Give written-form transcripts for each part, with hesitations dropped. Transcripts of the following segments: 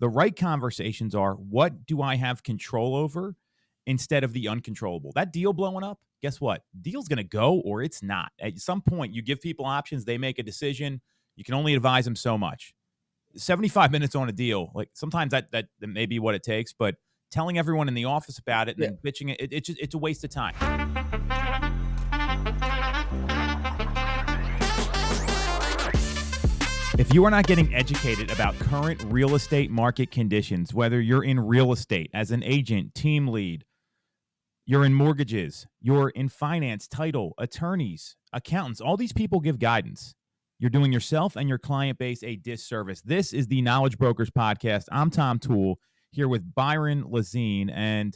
The right conversations are, what do I have control over instead of the uncontrollable? That deal blowing up, guess what? Deal's going to go or it's not. At some point, you give people options, they make a decision. You can only advise them so much. 75 minutes on a deal, like sometimes that may be what it takes, but telling everyone in the office about it and then bitching it's a waste of time. If you are not getting educated about current real estate market conditions, whether you're in real estate as an agent, team lead, you're in mortgages, you're in finance, title, attorneys, accountants, all these people give guidance. You're doing yourself and your client base a disservice. This is the Knowledge Brokers Podcast. I'm Tom Toole here with Byron, Lazine, and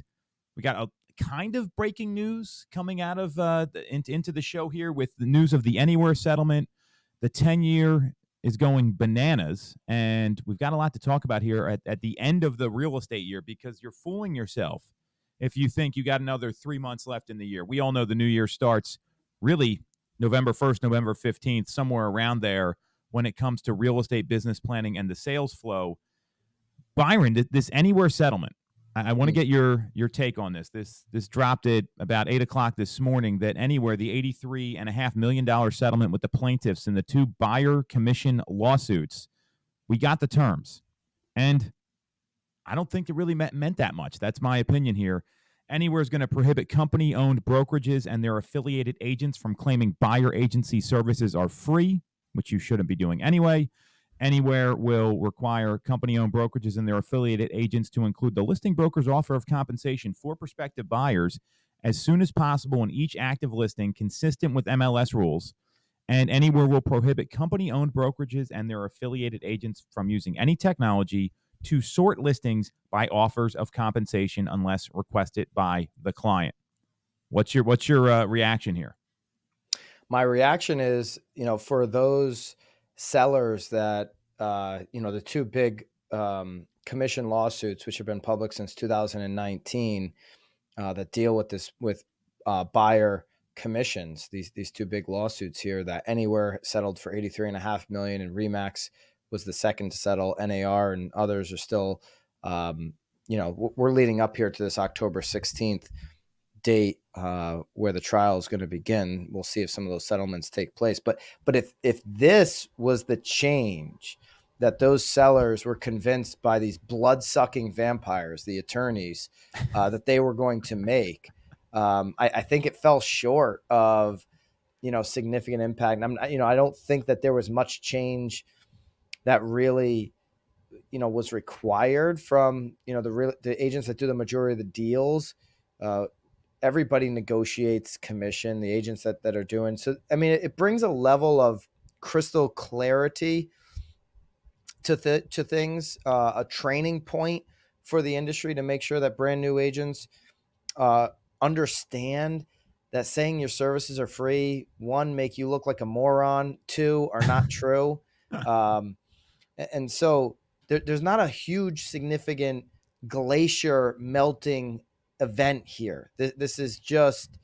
we got a kind of breaking news coming out of into the show here with the news of the Anywhere settlement. The 10-year is going bananas, and we've got a lot to talk about here at the end of the real estate year, because you're fooling yourself if you think you got another 3 months left in the year. We all know the new year starts really November 1st, November 15th, somewhere around there when it comes to real estate business planning and the sales flow. Byron, this Anywhere settlement, I want to get your take on this. This dropped at about 8 o'clock this morning, that Anywhere, the $83.5 million settlement with the plaintiffs in the two buyer commission lawsuits, we got the terms. And I don't think it really meant that much. That's my opinion here. Anywhere is going to prohibit company-owned brokerages and their affiliated agents from claiming buyer agency services are free, which you shouldn't be doing anyway. Anywhere will require company-owned brokerages and their affiliated agents to include the listing broker's offer of compensation for prospective buyers as soon as possible in each active listing, consistent with MLS rules. And Anywhere will prohibit company-owned brokerages and their affiliated agents from using any technology to sort listings by offers of compensation unless requested by the client. What's your reaction here? My reaction is, for those sellers that, the two big commission lawsuits, which have been public since 2019, that deal with buyer commissions, these two big lawsuits here, that Anywhere settled for $83.5 million and Remax was the second to settle. NAR and others are still, we're leading up here to this October 16th date where the trial is going to begin. We'll see if some of those settlements take place. But if this was the change that those sellers were convinced by these blood-sucking vampires, the attorneys, that they were going to make, I think it fell short of, significant impact. I don't think that there was much change that really, was required from, the agents that do the majority of the deals. Everybody negotiates commission, the agents that are doing. So, it brings a level of crystal clarity to things, a training point for the industry to make sure that brand new agents understand that saying your services are free, one, make you look like a moron, two, are not true. And so there's not a huge significant glacier melting event here. This is just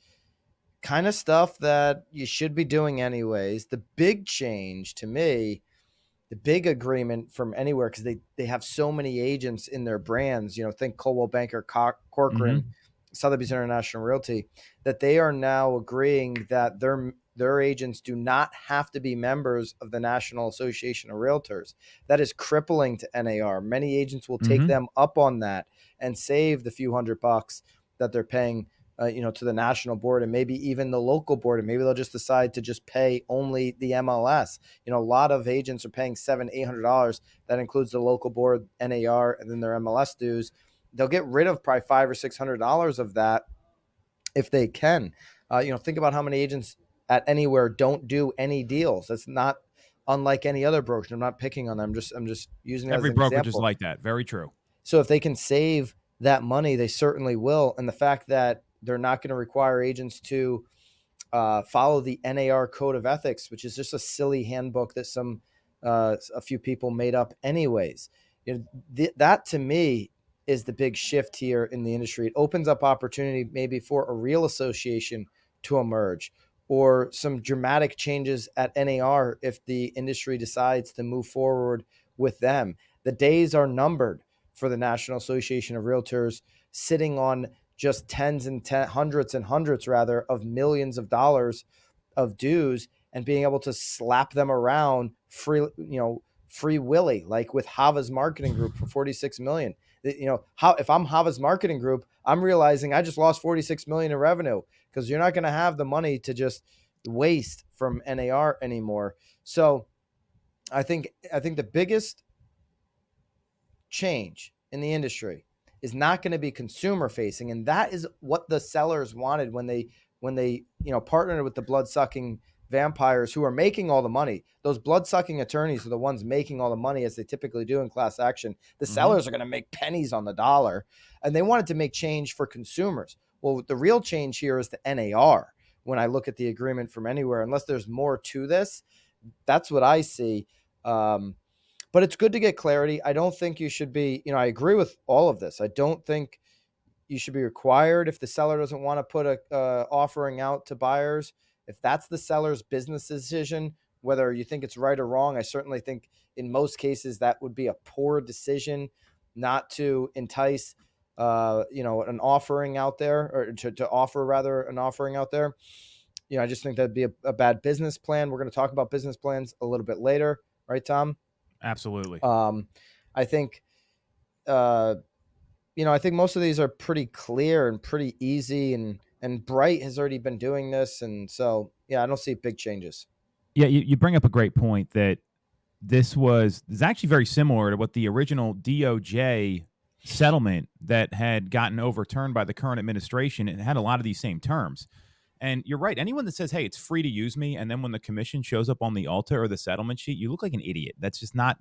kind of stuff that you should be doing anyways. The big change to me, the big agreement from Anywhere, because they have so many agents in their brands, think Coldwell Banker, Corcoran, Sotheby's International Realty, that they are now agreeing that their agents do not have to be members of the National Association of Realtors. That is crippling to NAR. Many agents will take them up on that and save the few $100 that they're paying, to the national board and maybe even the local board. And maybe they'll just decide to just pay only the MLS. A lot of agents are paying $700, $800. That includes the local board, NAR, and then their MLS dues. They'll get rid of probably $500 or $600 of that if they can. Think about how many agents at Anywhere don't do any deals. That's not unlike any other brokerage. I'm not picking on them. I'm just using that every as an brokerage example. is like that. Very true. So if they can save that money, they certainly will. And the fact that they're not going to require agents to follow the NAR Code of Ethics, which is just a silly handbook that a few people made up anyways. That to me is the big shift here in the industry. It opens up opportunity maybe for a real association to emerge, or some dramatic changes at NAR if the industry decides to move forward with them. The days are numbered for the National Association of Realtors, sitting on just hundreds and hundreds rather of millions of dollars of dues, and being able to slap them around free willy, like with Hava's marketing group for 46 million. If I'm Hava's marketing group, I'm realizing I just lost 46 million in revenue, because you're not going to have the money to just waste from NAR anymore. So I think the biggest change in the industry is not going to be consumer facing, and that is what the sellers wanted when they partnered with the blood sucking vampires who are making all the money. Those blood sucking attorneys are the ones making all the money, as they typically do in class action. The sellers are going to make pennies on the dollar, and they wanted to make change for consumers. Well, the real change here is the NAR. When I look at the agreement from anywhere, unless there's more to this, that's what I see. But it's good to get clarity. I don't think you should be, I agree with all of this. I don't think you should be required, if the seller doesn't want to put a offering out to buyers. If that's the seller's business decision, whether you think it's right or wrong, I certainly think in most cases that would be a poor decision not to entice, an offering out there, or to offer rather an offering out there. I just think that'd be a bad business plan. We're going to talk about business plans a little bit later, right, Tom? Absolutely. I think, I think most of these are pretty clear and pretty easy, and Bright has already been doing this. And so, I don't see big changes. Yeah, you bring up a great point that this is actually very similar to what the original DOJ settlement that had gotten overturned by the current administration. It had a lot of these same terms. And you're right. Anyone that says, hey, it's free to use me, and then when the commission shows up on the ALTA or the settlement sheet, you look like an idiot. That's not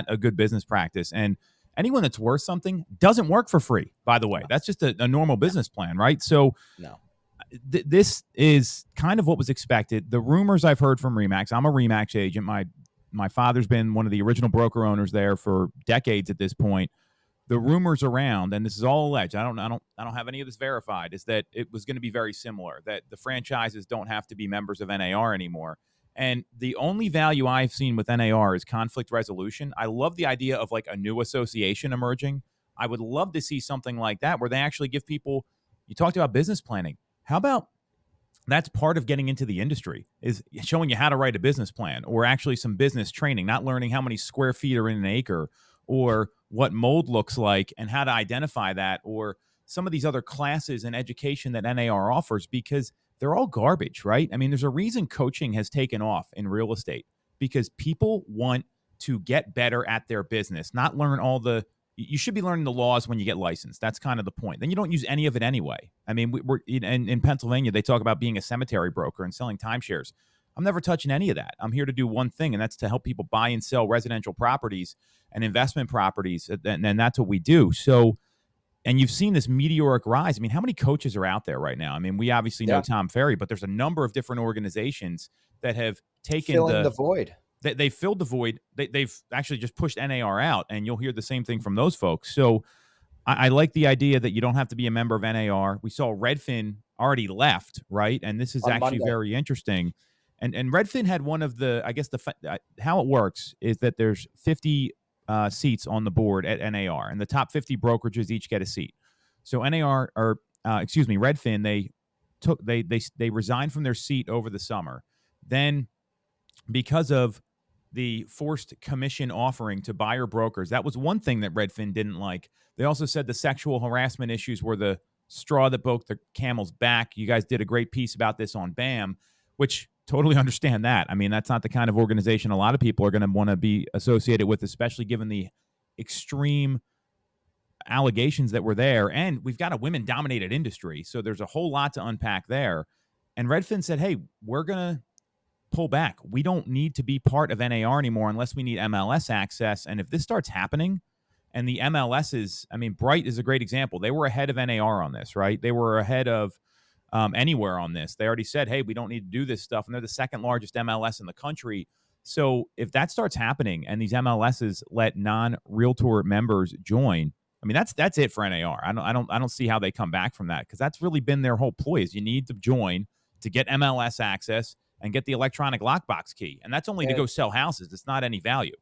a good business practice. And anyone that's worth something doesn't work for free, by the way. No. That's just a normal business plan, right? So this is kind of what was expected. The rumors I've heard from RE/MAX, I'm a RE/MAX agent. My father's been one of the original broker owners there for decades at this point. The rumors around, and this is all alleged, I don't have any of this verified, is that it was going to be very similar, that the franchises don't have to be members of NAR anymore. And the only value I've seen with NAR is conflict resolution. I love the idea of like a new association emerging. I would love to see something like that where they actually give people, you talked about business planning. How about that's part of getting into the industry, is showing you how to write a business plan, or actually some business training, not learning how many square feet are in an acre, or what mold looks like and how to identify that, or some of these other classes and education that NAR offers, because they're all garbage, right? I mean, there's a reason coaching has taken off in real estate, because people want to get better at their business, not learn you should be learning the laws when you get licensed. That's kind of the point. Then you don't use any of it anyway. I mean, we're in Pennsylvania, they talk about being a cemetery broker and selling timeshares. I'm never touching any of that. I'm here to do one thing, and that's to help people buy and sell residential properties and investment properties, and that's what we do. So, and you've seen this meteoric rise. I mean, how many coaches are out there right now? I mean, we obviously know Tom Ferry, but there's a number of different organizations that have taken filling the void. They filled the void. They've actually just pushed NAR out, and you'll hear the same thing from those folks. So I like the idea that you don't have to be a member of NAR. We saw Redfin already left, right? And this is actually very interesting. And Redfin had one of the, I guess, how it works is that there's 50 seats on the board at NAR, and the top 50 brokerages each get a seat. So Redfin, they resigned from their seat over the summer. Then, because of the forced commission offering to buyer brokers, that was one thing that Redfin didn't like. They also said the sexual harassment issues were the straw that broke the camel's back. You guys did a great piece about this on BAM, which totally understand that. I mean, that's not the kind of organization a lot of people are going to want to be associated with, especially given the extreme allegations that were there. And we've got a women-dominated industry, so there's a whole lot to unpack there. And Redfin said, hey, we're going to pull back. We don't need to be part of NAR anymore unless we need MLS access. And if this starts happening, and the MLS Bright is a great example. They were ahead of NAR on this, right? They were ahead of anywhere on this. They already said, hey, we don't need to do this stuff. And they're the second largest MLS in the country. So if that starts happening and these MLSs let non-realtor members join, I mean, that's it for NAR. I don't see how they come back from that, because that's really been their whole ploy, is you need to join to get MLS access and get the electronic lockbox key. And that's only to go sell houses. It's not any value.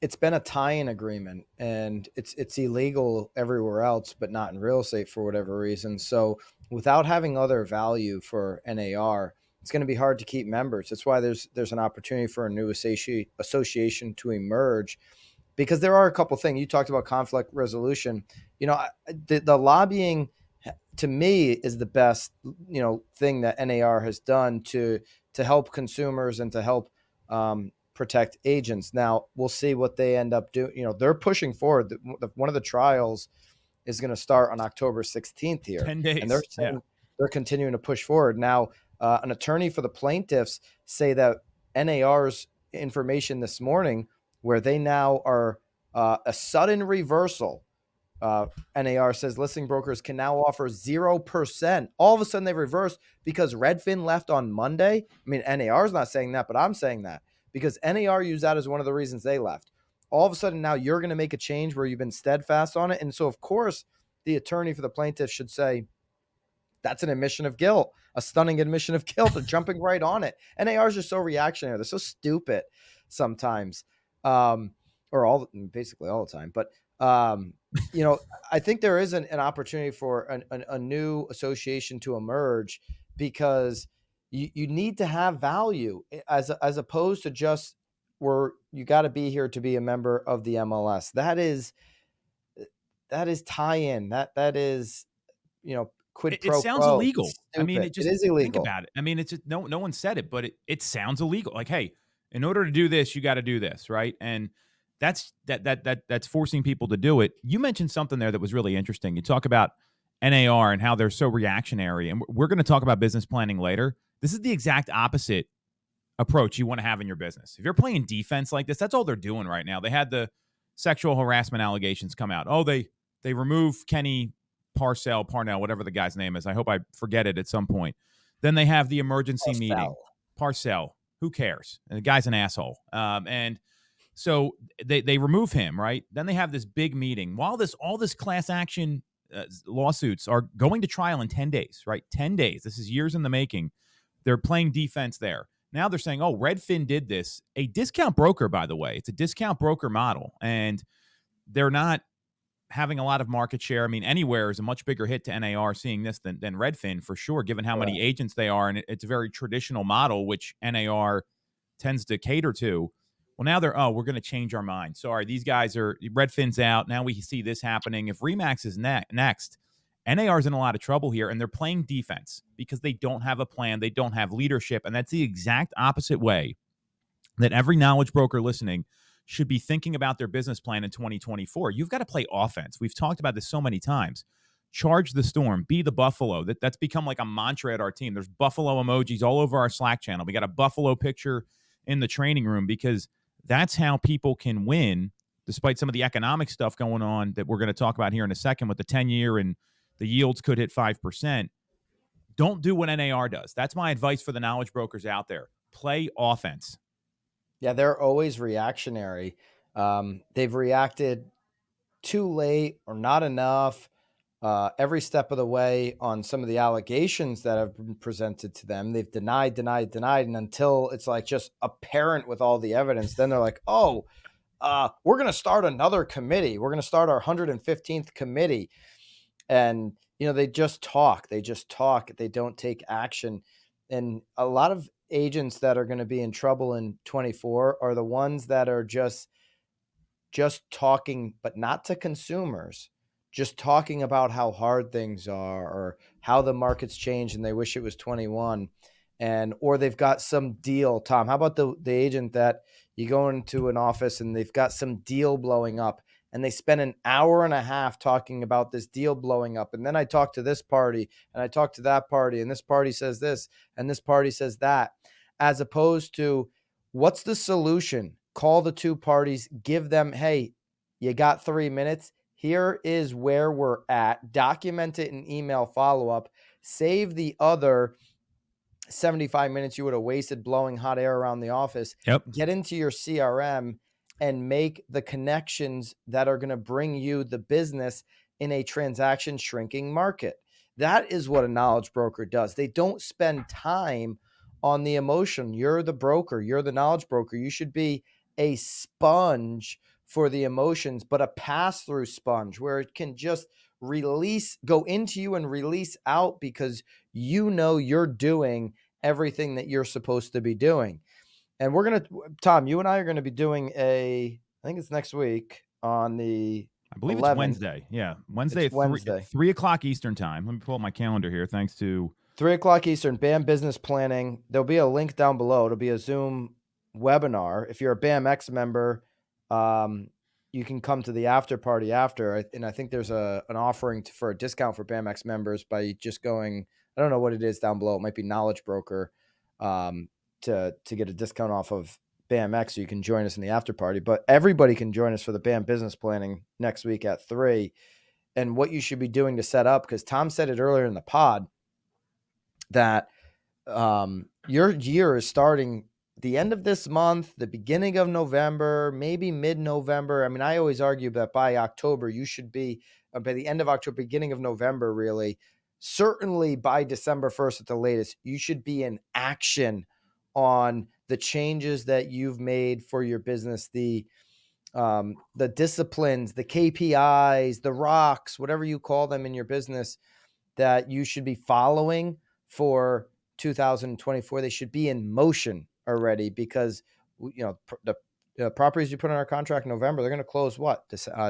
it's been a tie-in agreement, and it's illegal everywhere else, but not in real estate for whatever reason. So without having other value for NAR, it's going to be hard to keep members. That's why there's an opportunity for a new association to emerge, because there are a couple things you talked about. Conflict resolution, the lobbying to me is the best thing that NAR has done to help consumers and to help protect agents. Now we'll see what they end up doing. They're pushing forward. One of the trials is going to start on October 16th here, 10 and they're days. Yeah. saying they're continuing to push forward. Now, an attorney for the plaintiffs say that NAR's information this morning, where they now are a sudden reversal. NAR says listing brokers can now offer 0%. All of a sudden they reversed because Redfin left on Monday. I mean, NAR is not saying that, but I'm saying that because NAR used that as one of the reasons they left. All of a sudden now you're going to make a change where you've been steadfast on it. And so, of course, the attorney for the plaintiff should say, that's an admission of guilt, a stunning admission of guilt. They're jumping right on it. NARs are just so reactionary. They're so stupid sometimes, or basically all the time. But I think there is an opportunity for a new association to emerge, because you need to have value as opposed to just you got to be here to be a member of the MLS. That is tie-in. That is quid It pro sounds quo. illegal. It's I mean, stupid. it It just is think illegal. about it. I mean, it's just, no one said it, but it sounds illegal. Like, hey, in order to do this, you got to do this, right? And that's forcing people to do it. You mentioned something there that was really interesting. You talk about NAR and how they're so reactionary, and we're going to talk about business planning later. This is the exact opposite approach you want to have in your business. If you're playing defense like this, that's all they're doing right now. They had the sexual harassment allegations come out. Oh, they remove Kenny Parnell, whatever the guy's name is. I hope I forget it at some point. Then they have the emergency meeting. Parcell. Who cares? And the guy's an asshole. And so they remove him, right? Then they have this big meeting. While all this class action lawsuits are going to trial in 10 days, right? 10 days. This is years in the making. They're playing defense there. Now they're saying, oh, Redfin did this. A discount broker, by the way. It's a discount broker model. And they're not having a lot of market share. I mean, Anywhere is a much bigger hit to NAR seeing this than Redfin, for sure, given how many agents they are. And it's a very traditional model, which NAR tends to cater to. Well, now we're going to change our mind. Sorry, these guys Redfin's out. Now we see this happening. If Remax is next, NAR's in a lot of trouble here, and they're playing defense because they don't have a plan. They don't have leadership. And that's the exact opposite way that every knowledge broker listening should be thinking about their business plan in 2024. You've got to play offense. We've talked about this so many times. Charge the storm. Be the buffalo. That's become like a mantra at our team. There's buffalo emojis all over our Slack channel. We got a buffalo picture in the training room because that's how people can win, despite some of the economic stuff going on that we're going to talk about here in a second with the 10-year and the yields could hit 5%. Don't do what NAR does. That's my advice for the knowledge brokers out there. Play offense. Yeah, they're always reactionary. They've reacted too late or not enough every step of the way on some of the allegations that have been presented to them. They've denied. And until it's like just apparent with all the evidence, then they're like, oh, we're going to start another committee. We're going to start our 115th committee. And, they just talk. They don't take action. And a lot of agents that are going to be in trouble in 24 are the ones that are just talking, but not to consumers, just talking about how hard things are or how the market's changed and they wish it was 21. Or they've got some deal. Tom, how about the agent that you go into an office and they've got some deal blowing up and they spend an hour and a half talking about this deal blowing up. And then I talk to this party and I talk to that party and this party says this and this party says that, as opposed to what's the solution? Call the two parties, give them, hey, you got 3 minutes. Here is where we're at. Document it in email follow-up. Save the other 75 minutes you would have wasted blowing hot air around the office. Yep. Get into your CRM and make the connections that are going to bring you the business in a transaction shrinking market. That is what a knowledge broker does. They don't spend time on the emotion. You're the broker. You're the knowledge broker. You should be a sponge for the emotions, but a pass-through sponge where it can just go into you and release out because you know you're doing everything that you're supposed to be doing. And Tom, you and I are going to be doing I think it's next week on the I believe it's 11th. Wednesday. Yeah, Wednesday It's at Wednesday. 3 o'clock Eastern time. Let me pull up my calendar here. Thanks to 3 o'clock Eastern, BAM Business Planning. There'll be a link down below. It'll be a Zoom webinar. If you're a BAMX member, you can come to the after party after. And I think there's an offering for a discount for BAMX members by just going, I don't know what it is down below. It might be Knowledge Broker to get a discount off of BAMX, so you can join us in the after party. But everybody can join us for the BAM Business Planning next week at 3. And what you should be doing to set up, because Tom said it earlier in the pod, that your year is starting the end of this month, the beginning of November, maybe mid-November. I mean, I always argue that by October, you should be, by the end of October, beginning of November, really, certainly by December 1st at the latest, you should be in action on the changes that you've made for your business, the disciplines, the KPIs, the rocks, whatever you call them in your business, that you should be following for 2024. They should be in motion already, because the properties you put on our contract in November, they're going to close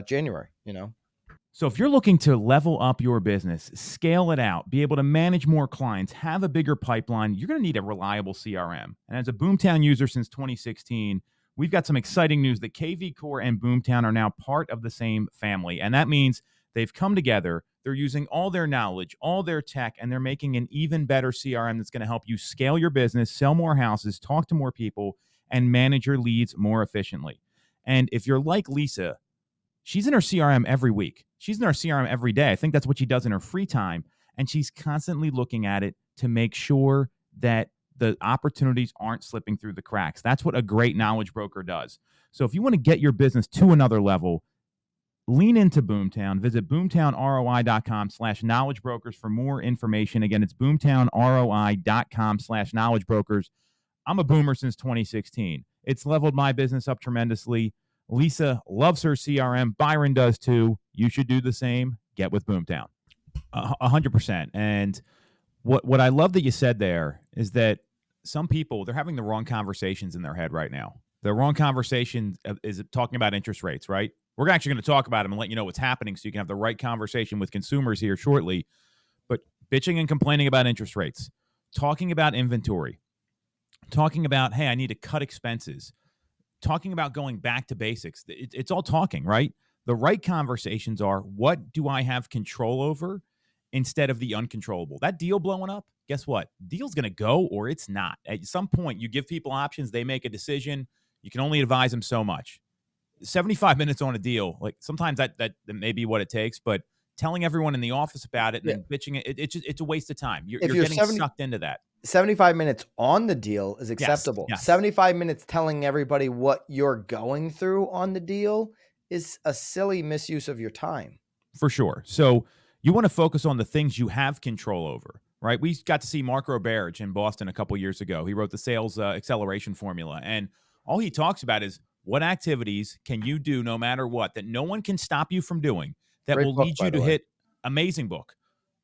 January. So if you're looking to level up your business, scale it out, be able to manage more clients, have a bigger pipeline, you're going to need a reliable CRM. And as a Boomtown user since 2016, we've got some exciting news that KV Core and Boomtown are now part of the same family. And that means they've come together. They're using all their knowledge, all their tech, and they're making an even better CRM that's going to help you scale your business, sell more houses, talk to more people, and manage your leads more efficiently. And if you're like Lisa, she's in her CRM every week. She's in her CRM every day. I think that's what she does in her free time. And she's constantly looking at it to make sure that the opportunities aren't slipping through the cracks. That's what a great knowledge broker does. So if you want to get your business to another level, lean into Boomtown. Visit boomtownroi.com/knowledge brokers for more information. Again, it's boomtownroi.com/knowledge brokers. I'm a boomer since 2016. It's leveled my business up tremendously. Lisa loves her CRM. Byron does too. You should do the same. Get with Boomtown. 100%. And what I love that you said there is that some people, they're having the wrong conversations in their head right now. The wrong conversation is talking about interest rates, right? We're actually going to talk about them and let you know what's happening so you can have the right conversation with consumers here shortly. But bitching and complaining about interest rates, talking about inventory, talking about, hey, I need to cut expenses, talking about going back to basics. It's all talking, right? The right conversations are, what do I have control over instead of the uncontrollable? That deal blowing up, guess what? Deal's going to go or it's not. At some point, you give people options. They make a decision. You can only advise them so much. 75 minutes on a deal, like sometimes that may be what it takes, but telling everyone in the office about it and then bitching it's a waste of time. You're getting sucked into that. 75 minutes on the deal is acceptable. Yes. 75 minutes telling everybody what you're going through on the deal is a silly misuse of your time. For sure. So you want to focus on the things you have control over, right? We got to see Mark Roberge in Boston a couple years ago. He wrote the sales acceleration formula. And all he talks about is what activities can you do no matter what that no one can stop you from doing that will lead you to hit amazing book.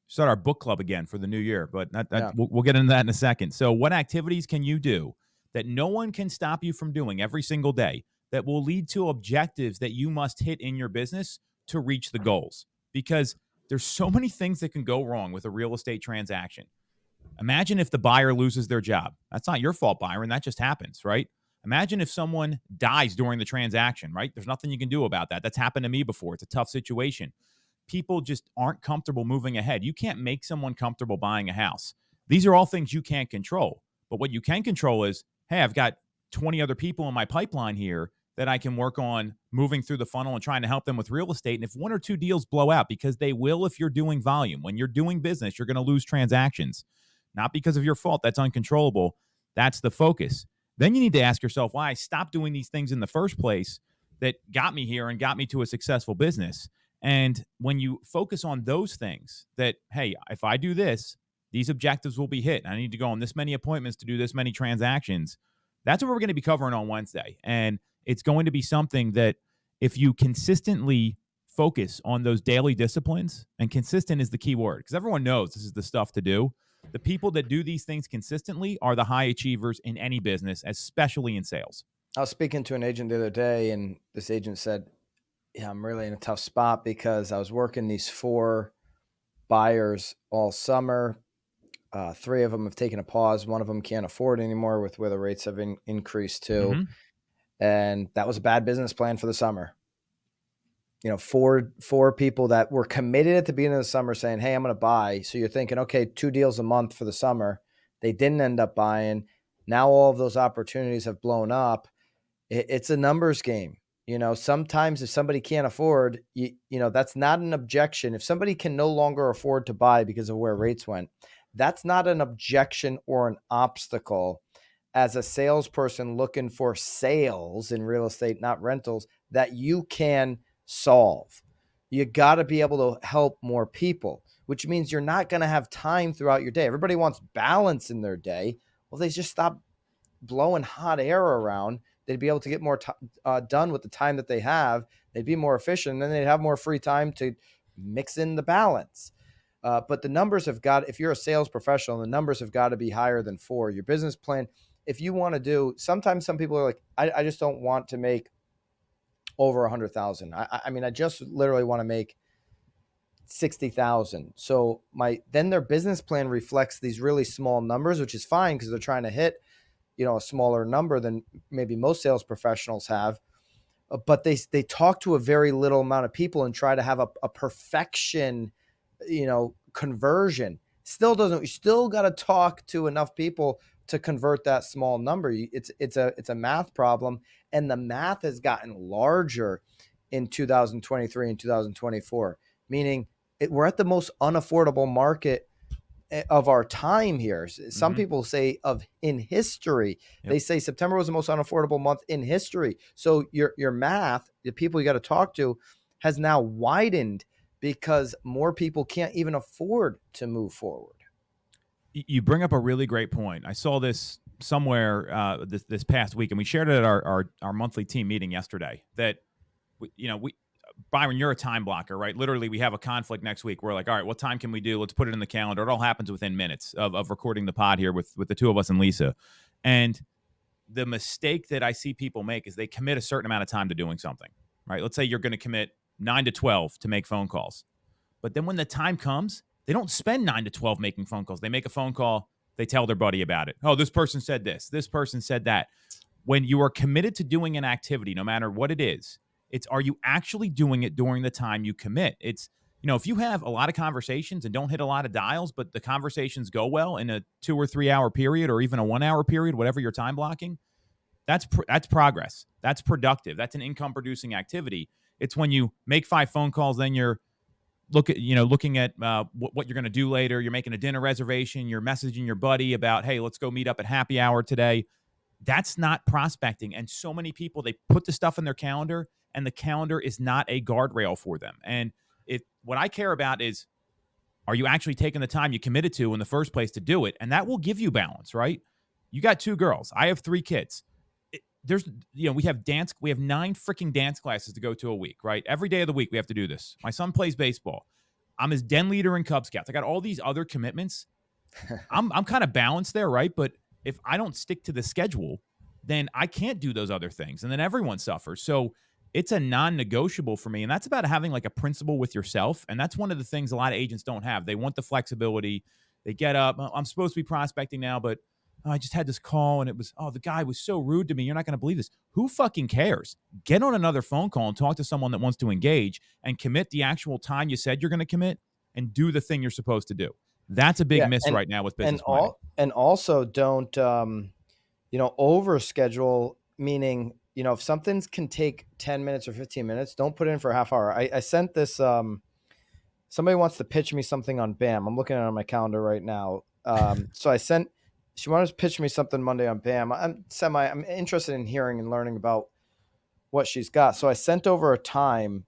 Start our book club again for the new year, but we'll get into that in a second. So what activities can you do that no one can stop you from doing every single day that will lead to objectives that you must hit in your business to reach the goals? Because there's so many things that can go wrong with a real estate transaction. Imagine if the buyer loses their job. That's not your fault, Byron. That just happens, right? Imagine if someone dies during the transaction, right? There's nothing you can do about that. That's happened to me before. It's a tough situation. People just aren't comfortable moving ahead. You can't make someone comfortable buying a house. These are all things you can't control. But what you can control is, hey, I've got 20 other people in my pipeline here that I can work on moving through the funnel and trying to help them with real estate. And if one or two deals blow out, because they will if you're doing volume. When you're doing business, you're going to lose transactions. Not because of your fault. That's uncontrollable. That's the focus. Then you need to ask yourself why I stopped doing these things in the first place that got me here and got me to a successful business. And when you focus on those things that, hey, if I do this, these objectives will be hit. I need to go on this many appointments to do this many transactions. That's what we're going to be covering on Wednesday. And It's going to be something that if you consistently focus on those daily disciplines, and consistent is the key word because everyone knows this is the stuff to do. The people that do these things consistently are the high achievers in any business, especially in sales. I was speaking to an agent the other day, and this agent said, yeah, I'm really in a tough spot because I was working these 4 buyers all summer. 3 of them have taken a pause. One of them can't afford anymore with where the rates have increased to. Mm-hmm. And that was a bad business plan for the summer. 4 people that were committed at the beginning of the summer saying, hey, I'm going to buy. So you're thinking, okay, 2 deals a month for the summer. They didn't end up buying. Now all of those opportunities have blown up. It's a numbers game. Sometimes if somebody can't afford, that's not an objection. If somebody can no longer afford to buy because of where rates went, that's not an objection or an obstacle as a salesperson looking for sales in real estate, not rentals, that you can solve. You got to be able to help more people, which means you're not going to have time throughout your day. Everybody wants balance in their day. Well, they just stop blowing hot air around. They'd be able to get more done with the time that they have. They'd be more efficient, and then they'd have more free time to mix in the balance. But the numbers have got, if you're a sales professional, the numbers have got to be higher than 4. Your business plan, if you want to do, sometimes some people are like, I just don't want to make over 100,000. I mean, I just literally want to make 60,000. So then their business plan reflects these really small numbers, which is fine because they're trying to hit, a smaller number than maybe most sales professionals have. But they talk to a very little amount of people and try to have a perfection, conversion. You still got to talk to enough people to convert that small number. It's a math problem, and the math has gotten larger in 2023 and 2024, meaning we're at the most unaffordable market of our time here. Some people say in history. Yep. They say September was the most unaffordable month in history. So your math, the people you got to talk to, has now widened because more people can't even afford to move forward. You bring up a really great point. I saw this somewhere this past week, and we shared it at our monthly team meeting yesterday. That Byron, you're a time blocker, right? Literally, we have a conflict next week. We're like, all right, what time can we do? Let's put it in the calendar. It all happens within minutes of recording the pod here with the 2 of us and Lisa. And the mistake that I see people make is they commit a certain amount of time to doing something, right? Let's say you're going to commit 9 to 12 to make phone calls. But then when the time comes, they don't spend 9 to 12 making phone calls. They make a phone call. They tell their buddy about it. Oh, this person said this. This person said that. When you are committed to doing an activity, no matter what it is, it's, are you actually doing it during the time you commit? It's, if you have a lot of conversations and don't hit a lot of dials, but the conversations go well in a 2 or 3 hour period, or even a 1 hour period, whatever you're time blocking, that's progress. That's productive. That's an income producing activity. It's when you make 5 phone calls, then you're looking at what you're going to do later. You're making a dinner reservation. You're messaging your buddy about, hey, let's go meet up at happy hour today. That's not prospecting. And so many people, they put the stuff in their calendar, and the calendar is not a guardrail for them. And what I care about is, are you actually taking the time you committed to in the first place to do it? And that will give you balance, right? You got 2 girls. I have 3 kids. We have 9 freaking dance classes to go to a week, right? Every day of the week we have to do this. My son plays baseball. I'm his den leader in Cub Scouts. I got all these other commitments. I'm kind of balanced there, right? But if I don't stick to the schedule, then I can't do those other things, and then everyone suffers. So it's a non-negotiable for me, and that's about having like a principle with yourself. And that's one of the things a lot of agents don't have. They want the flexibility. They get up, I'm supposed to be prospecting now, but I just had this call, and it was, the guy was so rude to me. You're not going to believe this. Who fucking cares? Get on another phone call and talk to someone that wants to engage, and commit the actual time you said you're going to commit, and do the thing you're supposed to do. That's a big miss right now with business planning. And also don't, overschedule, meaning, if something can take 10 minutes or 15 minutes, don't put it in for a half hour. I sent this, somebody wants to pitch me something on BAM. I'm looking at it on my calendar right now. So she wanted to pitch me something Monday on BAM. I'm interested in hearing and learning about what she's got. So I sent over a time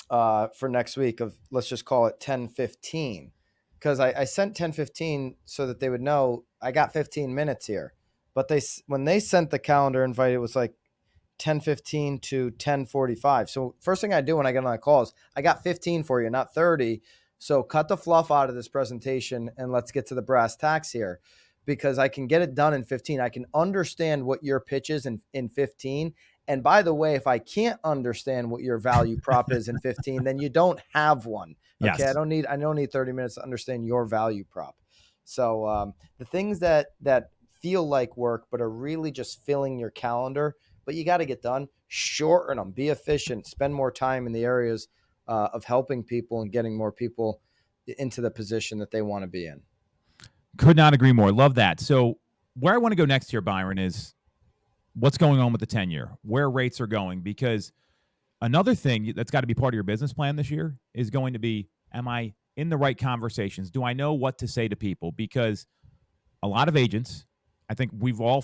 for next week of, let's just call it 10:15, because I sent 10:15 so that they would know I got 15 minutes here. But when they sent the calendar invite, it was like 10:15 to 10:45. So first thing I do when I get on the call is I got 15 for you, not 30. So cut the fluff out of this presentation and let's get to the brass tacks here, because I can get it done in 15. I can understand what your pitch is in 15. And by the way, if I can't understand what your value prop is in 15, then you don't have one. Okay. Yes. I don't need 30 minutes to understand your value prop. So the things that feel like work, but are really just filling your calendar, but you got to get done, shorten them, be efficient, spend more time in the areas of helping people and getting more people into the position that they want to be in. Could not agree more. Love that. So where I want to go next here, Byron, is what's going on with the 10-year, where rates are going, because another thing that's got to be part of your business plan this year is going to be, am I in the right conversations? Do I know what to say to people? Because a lot of agents, I think we've all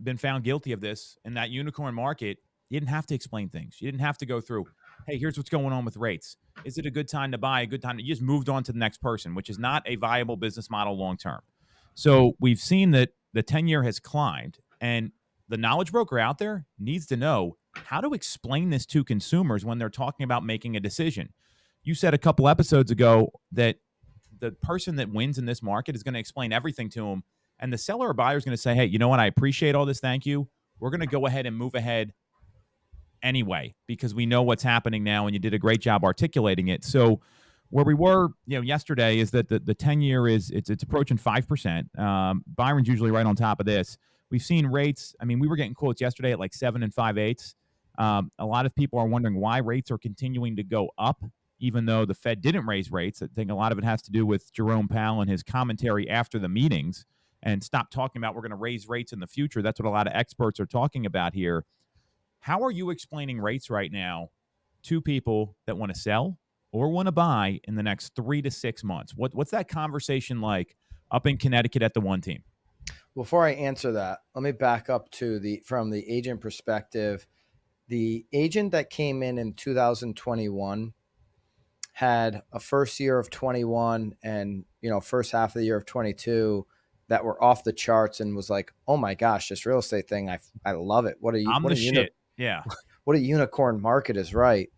been found guilty of this in that unicorn market. You didn't have to explain things. You didn't have to go through, hey, here's what's going on with rates. Is it a good time to buy? A good time? You just moved on to the next person, which is not a viable business model long term. So we've seen that the 10-year has climbed, and the knowledge broker out there needs to know how to explain this to consumers when they're talking about making a decision. You said a couple episodes ago that the person that wins in this market is going to explain everything to them, and the seller or buyer is going to say, hey, you know what? I appreciate all this. Thank you. We're going to go ahead and move ahead anyway, because we know what's happening now, and you did a great job articulating it. So where we were, yesterday is that the 10-year is it's approaching 5%. Byron's usually right on top of this. We've seen rates. I mean, we were getting quotes yesterday at like 7 5/8. A lot of people are wondering why rates are continuing to go up, even though the Fed didn't raise rates. I think a lot of it has to do with Jerome Powell and his commentary after the meetings, and stop talking about we're going to raise rates in the future. That's what a lot of experts are talking about here. How are you explaining rates right now to people that want to sell or want to buy in the next 3 to 6 months? What's that conversation like up in Connecticut at the one team? Before I answer that, let me back up to from the agent perspective. The agent that came in 2021 had a first year of 21 and, first half of the year of 22 that were off the charts, and was like, oh my gosh, this real estate thing, I love it. What a shit. Yeah. What a unicorn market is right.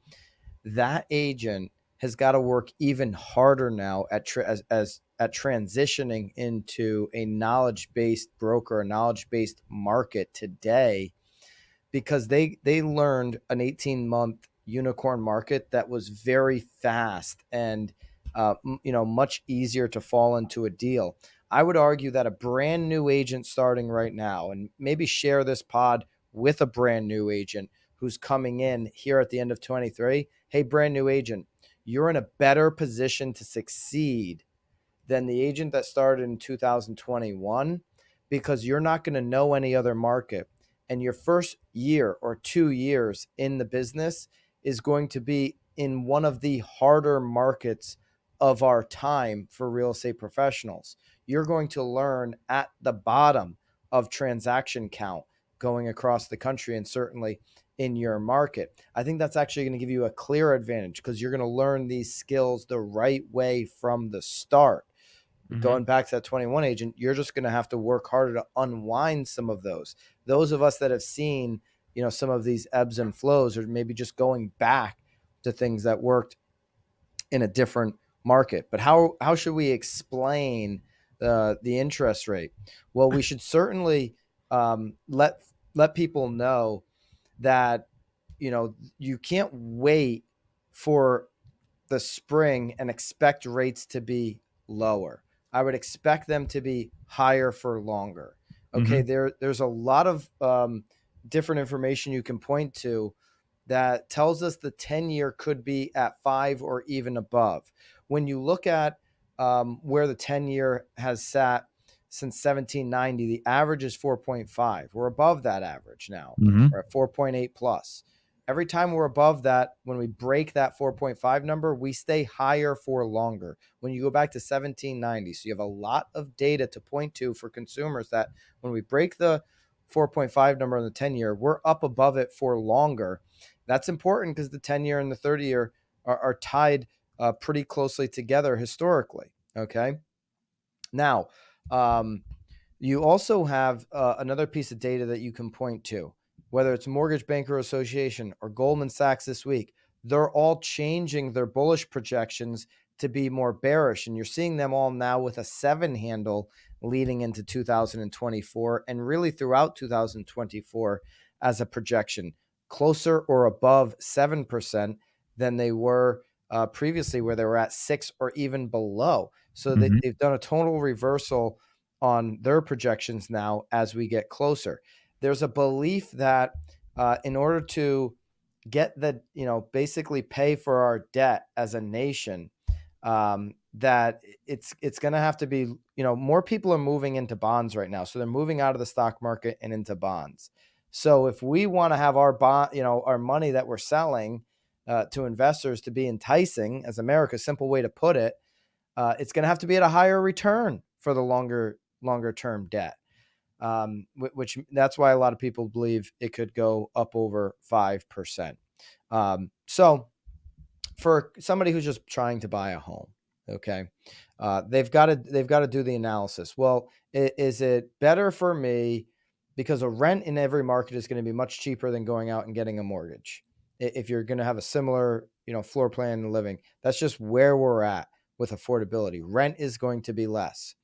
That agent has got to work even harder now at transitioning into a knowledge-based broker, a knowledge-based market today, because they learned an 18-month unicorn market that was very fast and much easier to fall into a deal. I would argue that a brand new agent starting right now, and maybe share this pod with a brand new agent who's coming in here at the end of 23. Hey, brand new agent, you're in a better position to succeed than the agent that started in 2021, because you're not going to know any other market. And your first year or 2 years in the business is going to be in one of the harder markets of our time for real estate professionals. You're going to learn at the bottom of transaction count going across the country, and certainly in your market. I think that's actually going to give you a clear advantage, because you're going to learn these skills the right way from the start. Mm-hmm. Going back to that 21 agent, you're just going to have to work harder to unwind some of those. Those of us that have seen, some of these ebbs and flows, or maybe just going back to things that worked in a different market. But how should we explain the interest rate? Well, we should certainly let people know that, you can't wait for the spring and expect rates to be lower. I would expect them to be higher for longer. Okay. Mm-hmm. There's a lot of different information you can point to that tells us the 10-year could be at 5 or even above. When you look at where the 10-year has sat since 1790, the average is 4.5. We're above that average now. Mm-hmm. We're at 4.8 plus. Every time we're above that, when we break that 4.5 number, we stay higher for longer. When you go back to 1790, so you have a lot of data to point to for consumers that when we break the 4.5 number in the 10-year, we're up above it for longer. That's important because the 10-year and the 30-year are tied pretty closely together historically. Okay. Now, you also have another piece of data that you can point to. whether it's Mortgage Banker Association or Goldman Sachs this week, they're all changing their bullish projections to be more bearish. And you're seeing them all now with a 7 handle leading into 2024 and really throughout 2024 as a projection, closer or above 7% than they were previously, where they were at 6 or even below. So they've done a total reversal on their projections now as we get closer. There's a belief that in order to get the, basically pay for our debt as a nation, that it's going to have to be, more people are moving into bonds right now. So they're moving out of the stock market and into bonds. So if we want to have our bond, our money that we're selling to investors to be enticing as America's simple way to put it, it's going to have to be at a higher return for the longer term debt. Which that's why a lot of people believe it could go up over 5%. So for somebody who's just trying to buy a home, okay, they've got to do the analysis. Well, is it better for me because a rent in every market is going to be much cheaper than going out and getting a mortgage? If you're going to have a similar, floor plan and living, that's just where we're at with affordability. Rent is going to be less.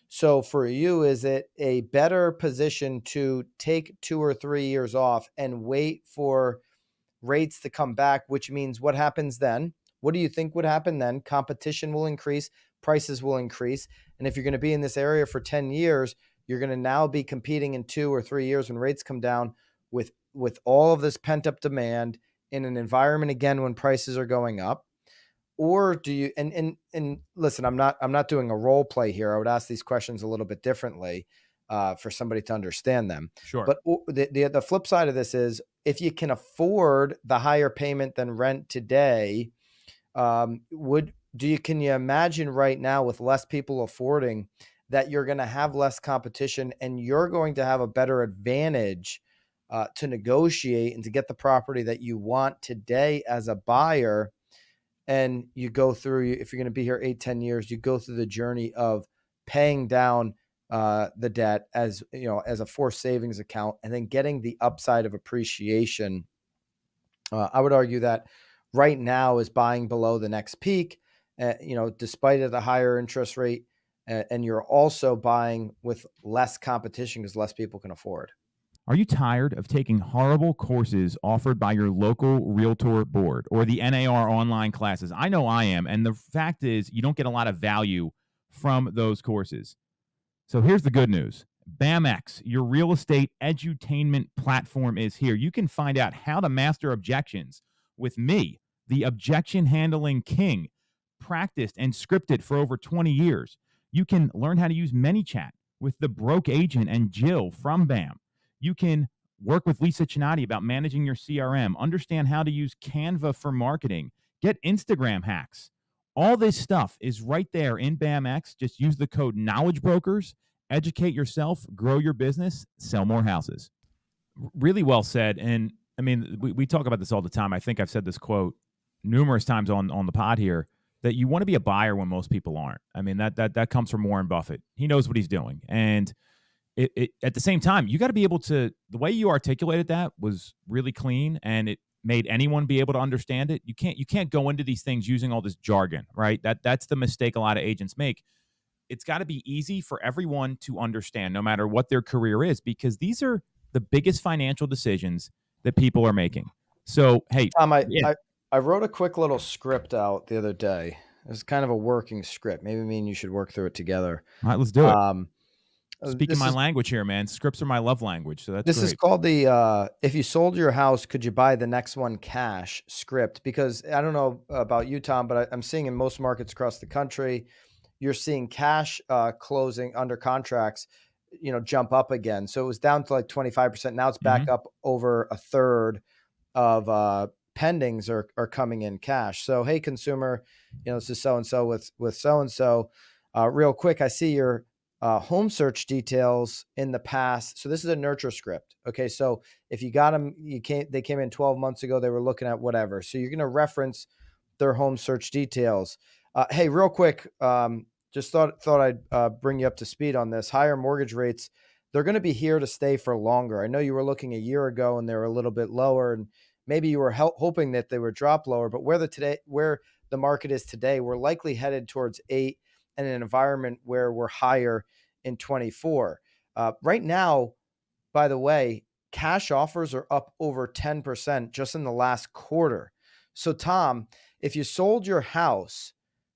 So for you, is it a better position to take 2 or 3 years off and wait for rates to come back, which means what happens then? What do you think would happen then? Competition will increase, prices will increase. And if you're going to be in this area for 10 years, you're going to now be competing in 2 or 3 years when rates come down with all of this pent up demand in an environment again when prices are going up. Or do you, and listen, I'm not doing a role play here. I would ask these questions a little bit differently for somebody to understand them. Sure. But the flip side of this is if you can afford the higher payment than rent today, can you imagine right now with less people affording that you're going to have less competition and you're going to have a better advantage to negotiate and to get the property that you want today as a buyer? And you go through, if you're going to be here 8-10 years, you go through the journey of paying down the debt as a forced savings account, and then getting the upside of appreciation. I would argue that right now is buying below the next peak, despite of the higher interest rate, and you're also buying with less competition because less people can afford. Are you tired of taking horrible courses offered by your local realtor board or the NAR online classes? I know I am. And the fact is, you don't get a lot of value from those courses. So here's the good news. BAMX, your real estate edutainment platform, is here. You can find out how to master objections with me, the objection handling king, practiced and scripted for over 20 years. You can learn how to use ManyChat with the broke agent and Jill from BAM. You can work with Lisa Chinati about managing your CRM, understand how to use Canva for marketing, get Instagram hacks. All this stuff is right there in BAMX. Just use the code Knowledge Brokers, educate yourself, grow your business, sell more houses. Really well said. And I mean, we talk about this all the time. I think I've said this quote numerous times on the pod here, that you want to be a buyer when most people aren't. I mean, that comes from Warren Buffett. He knows what he's doing. And at the same time, you got to be able to, the way you articulated that was really clean, and it made anyone be able to understand it. You can't go into these things using all this jargon, right? That's the mistake a lot of agents make. It's got to be easy for everyone to understand, no matter what their career is, because these are the biggest financial decisions that people are making. So, hey, Tom, I wrote a quick little script out the other day. It was kind of a working script. Maybe me and you should work through it together. All right, let's do it. Speaking my language here, man. Scripts are my love language, so that's this great. is called the if you sold your house, could you buy the next one cash script? Because I don't know about you, Tom, but I'm seeing in most markets across the country, you're seeing cash closing under contracts, jump up again. So it was down to like 25%. Now it's back up over a third of pendings are coming in cash. So, hey, consumer, this is so-and-so with so-and-so. Real quick, I see your home search details in the past. So this is a nurture script. Okay. So if you got them, they came in 12 months ago, they were looking at whatever. So you're going to reference their home search details. Hey, real quick, just thought I'd bring you up to speed on this. Higher mortgage rates, they're going to be here to stay for longer. I know you were looking a year ago and they were a little bit lower, and maybe you were hoping that they would drop lower, but where the market is today, we're likely headed towards 8 and an environment where we're higher in 24. Right now, by the way, cash offers are up over 10% just in the last quarter. So, Tom, if you sold your house,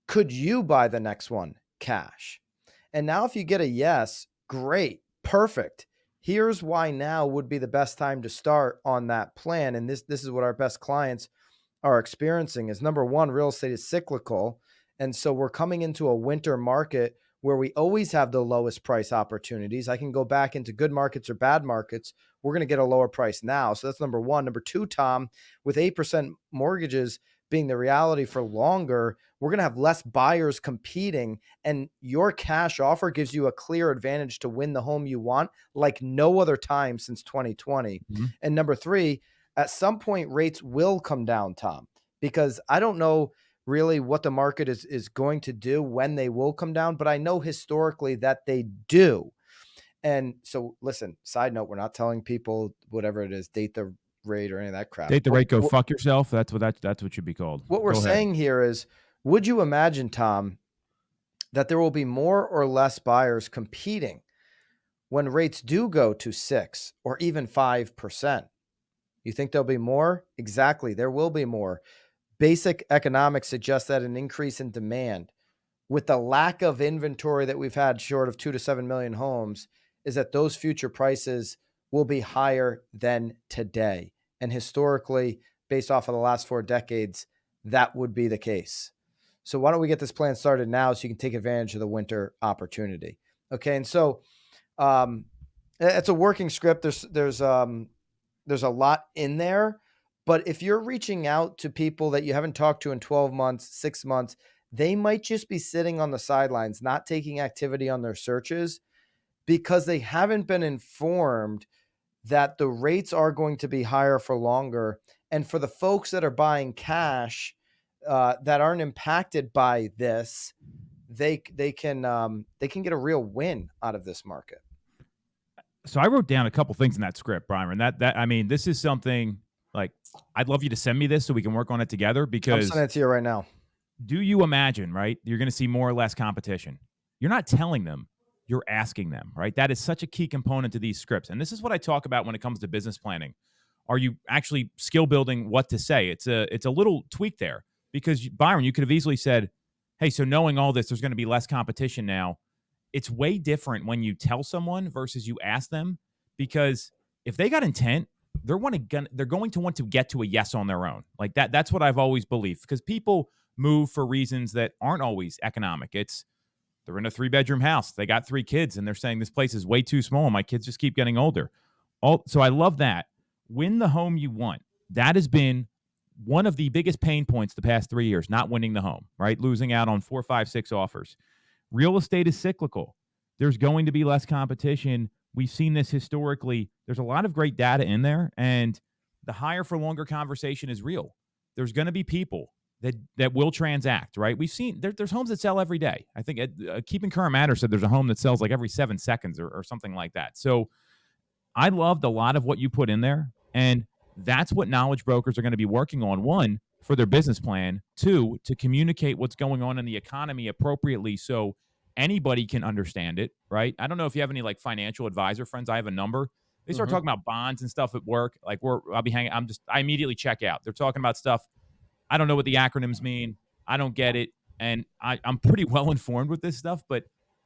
could you buy the next one cash? And now, if you get a yes, great, perfect. Here's why now would be the best time to start on that plan. And this is what our best clients are experiencing is number one, real estate is cyclical. And so we're coming into a winter market where we always have the lowest price opportunities. I can go back into good markets or bad markets. We're going to get a lower price now. So that's number one. Number two, Tom, with 8% mortgages being the reality for longer, we're going to have less buyers competing, and your cash offer gives you a clear advantage to win the home you want like no other time since 2020. Mm-hmm. And number three, at some point rates will come down, Tom, because I don't know really what the market is going to do when they will come down, but I know historically that they do. And so listen, side note, we're not telling people whatever it is, date the rate or any of that crap. Date the rate, go fuck yourself. That's what should be called. What we're saying here is, would you imagine, Tom, that there will be more or less buyers competing when rates do go to 6 or even 5%? You think there'll be more? Exactly. There will be more. Basic economics suggests that an increase in demand with the lack of inventory that we've had short of 2 to 7 million homes is that those future prices will be higher than today. And historically, based off of the last 4 decades, that would be the case. So why don't we get this plan started now so you can take advantage of the winter opportunity? Okay. And so it's a working script. There's a lot in there, but if you're reaching out to people that you haven't talked to in 12 months, 6 months, they might just be sitting on the sidelines, not taking activity on their searches because they haven't been informed that the rates are going to be higher for longer. And for the folks that are buying cash that aren't impacted by this, they can get a real win out of this market. So I wrote down a couple things in that script, Byron. I mean, this is something like I'd love you to send me this so we can work on it together, because I'm sending it to you right now. Do you imagine, right? You're going to see more or less competition. You're not telling them, you're asking them, right? That is such a key component to these scripts. And this is what I talk about when it comes to business planning. Are you actually skill building what to say? It's a little tweak there, because Byron, you could have easily said, hey, so knowing all this, there's going to be less competition now. It's way different when you tell someone versus you ask them, because if they got intent, they're going to want to get to a yes on their own. Like that. That's what I've always believed, because people move for reasons that aren't always economic. They're in a 3-bedroom house. They got 3 kids and they're saying this place is way too small. My kids just keep getting older. So I love that. Win the home you want. That has been one of the biggest pain points the past 3 years, not winning the home, right? Losing out on 4, 5, 6 offers. Real estate is cyclical. There's going to be less competition. We've seen this historically. There's a lot of great data in there, and the higher for longer conversation is real. There's going to be people that will transact, right? We've seen there's homes that sell every day. I think Keeping Current Matter said there's a home that sells like every 7 seconds or something like that. So I loved a lot of what you put in there, and that's what knowledge brokers are going to be working on. 1, for their business plan. 2, to communicate what's going on in the economy appropriately so anybody can understand it, right? I don't know if you have any like financial advisor friends. I have a number. They start talking about bonds and stuff at work. Like I'll be hanging. I immediately check out. They're talking about stuff. I don't know what the acronyms mean. I don't get it. And I'm pretty well informed with this stuff. But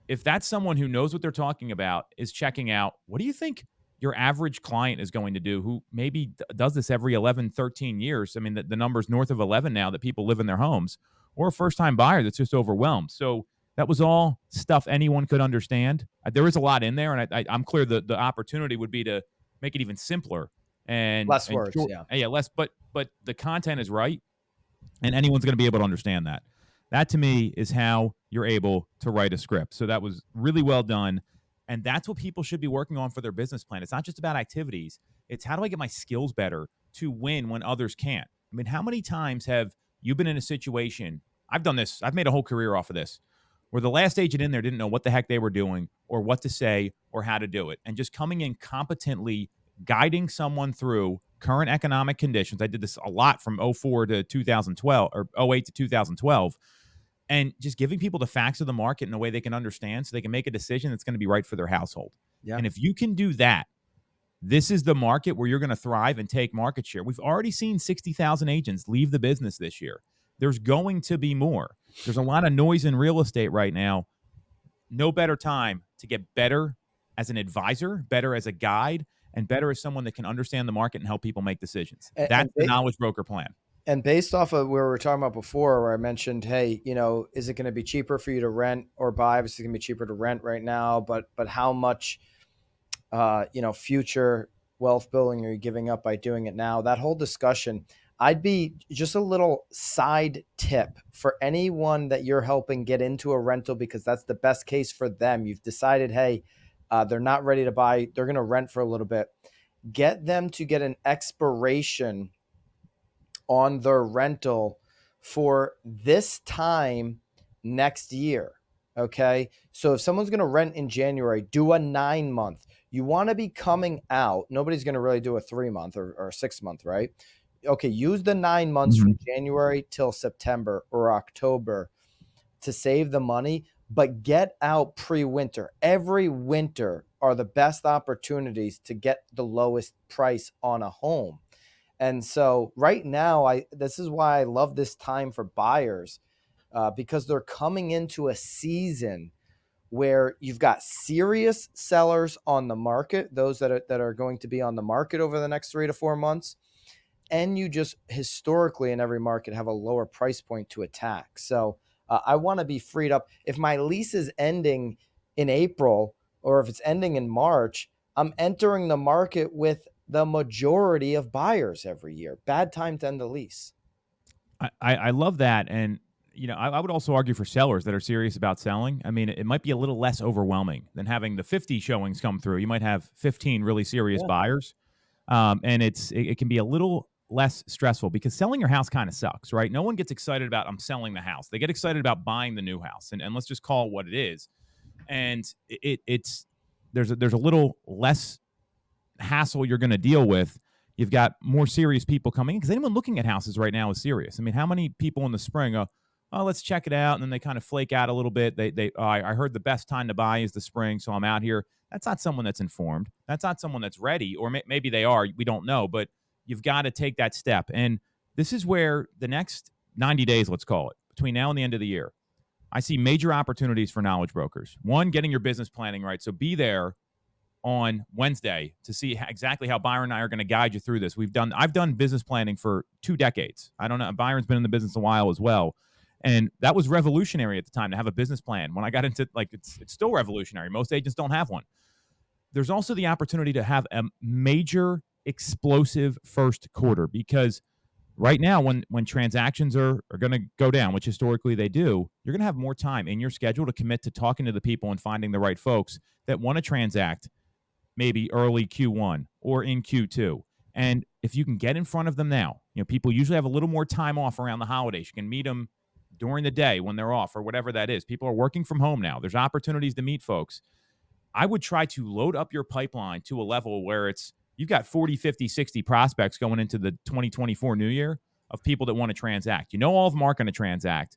if that's someone who knows what they're talking about is checking out, what do you think your average client is going to do who maybe does this every 11, 13 years? I mean, the number's north of 11 now that people live in their homes, or a first-time buyer that's just overwhelmed. So that was all stuff anyone could understand. There is a lot in there, and I'm clear the opportunity would be to make it even simpler and less words, yeah, less. But the content is right, and anyone's going to be able to understand that. That to me is how you're able to write a script. So that was really well done, and that's what people should be working on for their business plan. It's not just about activities. It's how do I get my skills better to win when others can't? I mean, how many times have you been in a situation? I've done this. I've made a whole career off of this, where the last agent in there didn't know what the heck they were doing or what to say or how to do it. And just coming in competently guiding someone through current economic conditions. I did this a lot from '04 to 2012 or '08 to 2012, and just giving people the facts of the market in a way they can understand so they can make a decision that's going to be right for their household. Yeah. And if you can do that, this is the market where you're going to thrive and take market share. We've already seen 60,000 agents leave the business this year. There's going to be more. There's a lot of noise in real estate right now. No better time to get better as an advisor, better as a guide, and better as someone that can understand the market and help people make decisions. That's the knowledge broker plan. And based off of where we were talking about before, where I mentioned, hey, is it going to be cheaper for you to rent or buy? Obviously, it's going to be cheaper to rent right now, but how much, future wealth building are you giving up by doing it now? That whole discussion, I'd be just a little side tip for anyone that you're helping get into a rental, because that's the best case for them. You've decided, hey, they're not ready to buy. They're going to rent for a little bit. Get them to get an expiration on their rental for this time next year. Okay. So if someone's going to rent in January, do a 9-month. You want to be coming out. Nobody's going to really do a 3-month or a 6-month, right? Okay. Use the 9 months from January till September or October to save the money, but get out pre-winter. Every winter are the best opportunities to get the lowest price on a home. And so right now, this is why I love this time for buyers, because they're coming into a season where you've got serious sellers on the market, those that are going to be on the market over the next 3 to 4 months. And you just historically in every market have a lower price point to attack. So I want to be freed up. If my lease is ending in April or if it's ending in March, I'm entering the market with the majority of buyers every year. Bad time to end the lease. I love that. And, I would also argue for sellers that are serious about selling. I mean, it might be a little less overwhelming than having the 50 showings come through. You might have 15 really serious buyers. And it can be a little less stressful because selling your house kind of sucks, right? No one gets excited about I'm selling the house. They get excited about buying the new house. And let's just call it what it is. And there's a little less hassle you're going to deal with. You've got more serious people coming in because anyone looking at houses right now is serious. I mean, how many people in the spring go, oh, let's check it out, and then they kind of flake out a little bit. I heard the best time to buy is the spring, so I'm out here. That's not someone that's informed. That's not someone that's ready, or maybe they are. We don't know, but you've got to take that step. And this is where the next 90 days, let's call it, between now and the end of the year, I see major opportunities for knowledge brokers. One, getting your business planning right. So be there on Wednesday to see exactly how Byron and I are going to guide you through this. I've done business planning for 2 decades. I don't know. Byron's been in the business a while as well. And that was revolutionary at the time to have a business plan. When I got into it's still revolutionary. Most agents don't have one. There's also the opportunity to have a major explosive first quarter because right now when transactions are going to go down, which historically they do, you're going to have more time in your schedule to commit to talking to the people and finding the right folks that want to transact maybe early Q1 or in Q2. And if you can get in front of them now, people usually have a little more time off around the holidays. You can meet them during the day when they're off or whatever that is. People are working from home now. There's opportunities to meet folks. I would try to load up your pipeline to a level where you've got 40, 50, 60 prospects going into the 2024 new year of people that want to transact. All of them aren't going to transact.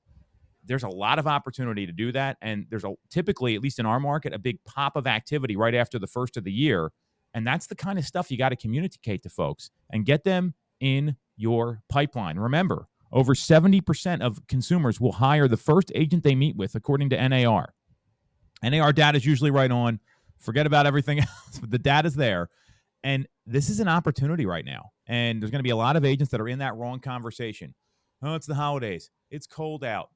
There's a lot of opportunity to do that. And there's typically, at least in our market, a big pop of activity right after the first of the year. And that's the kind of stuff you got to communicate to folks and get them in your pipeline. Remember, over 70% of consumers will hire the first agent they meet with, according to NAR. NAR data is usually right on. Forget about everything else, but the data's there. And this is an opportunity right now. And there's going to be a lot of agents that are in that wrong conversation. Oh, it's the holidays. It's cold out.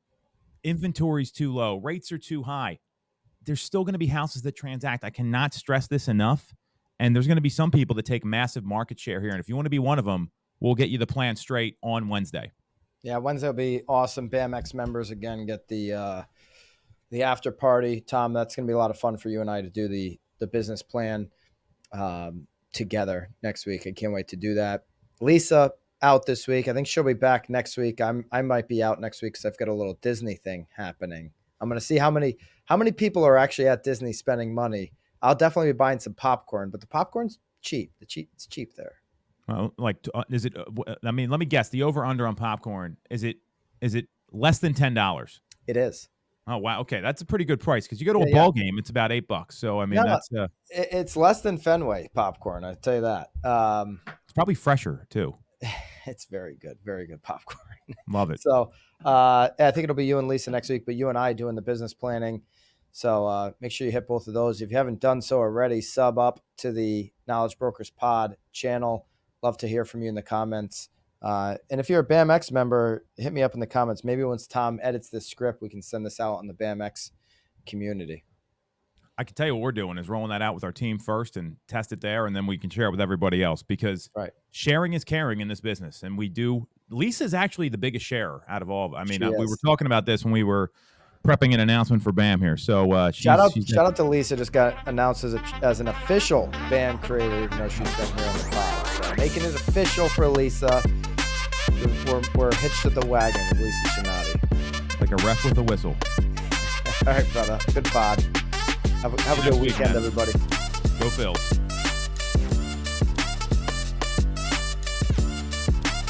Inventory's too low. Rates are too high. There's still going to be houses that transact. I cannot stress this enough. And there's going to be some people that take massive market share here. And if you want to be one of them, we'll get you the plan straight on Wednesday. Yeah, Wednesday will be awesome. BAMX members, again, get the after party. Tom, that's going to be a lot of fun for you and I to do the business plan together next week. I can't wait to do that. Lisa out this week. I think she'll be back next week. I might be out next week because I've got a little Disney thing happening I'm going to see how many people are actually at Disney spending money. I'll definitely be buying some popcorn, but the popcorn's cheap. It's cheap there. Well, like, is it? I mean, let me guess. The over under on popcorn is it less than $10? It is. Oh wow, okay, that's a pretty good price because you go to a ball game, it's about $8. So I mean, No, that's it's less than Fenway popcorn. I tell you that. it's probably fresher too. It's very good popcorn. Love it. So I think it'll be you and Lisa next week, but you and I doing the business planning. So make sure you hit both of those. If you haven't done so already, sub up to the Knowledge Brokers Pod channel. Love to hear from you in the comments. And if you're a BAMX member, hit me up in the comments. Maybe once Tom edits this script, we can send this out on the BAMX community. I can tell you what we're doing is rolling that out with our team first and test it there, and then we can share it with everybody else because sharing is caring in this business. And we do. Lisa's actually the biggest sharer out of all of them. I mean, we were talking about this when we were prepping an announcement for BAM here. So shout out to Lisa. Just got announced as an official BAM creator, even though she's been here on the pod. So making it official for Lisa. We're hitched to the wagon with Lisa Chinati. Like a ref with a whistle. All right, brother. Good pod. Have a good weekend, everybody. Go Phils.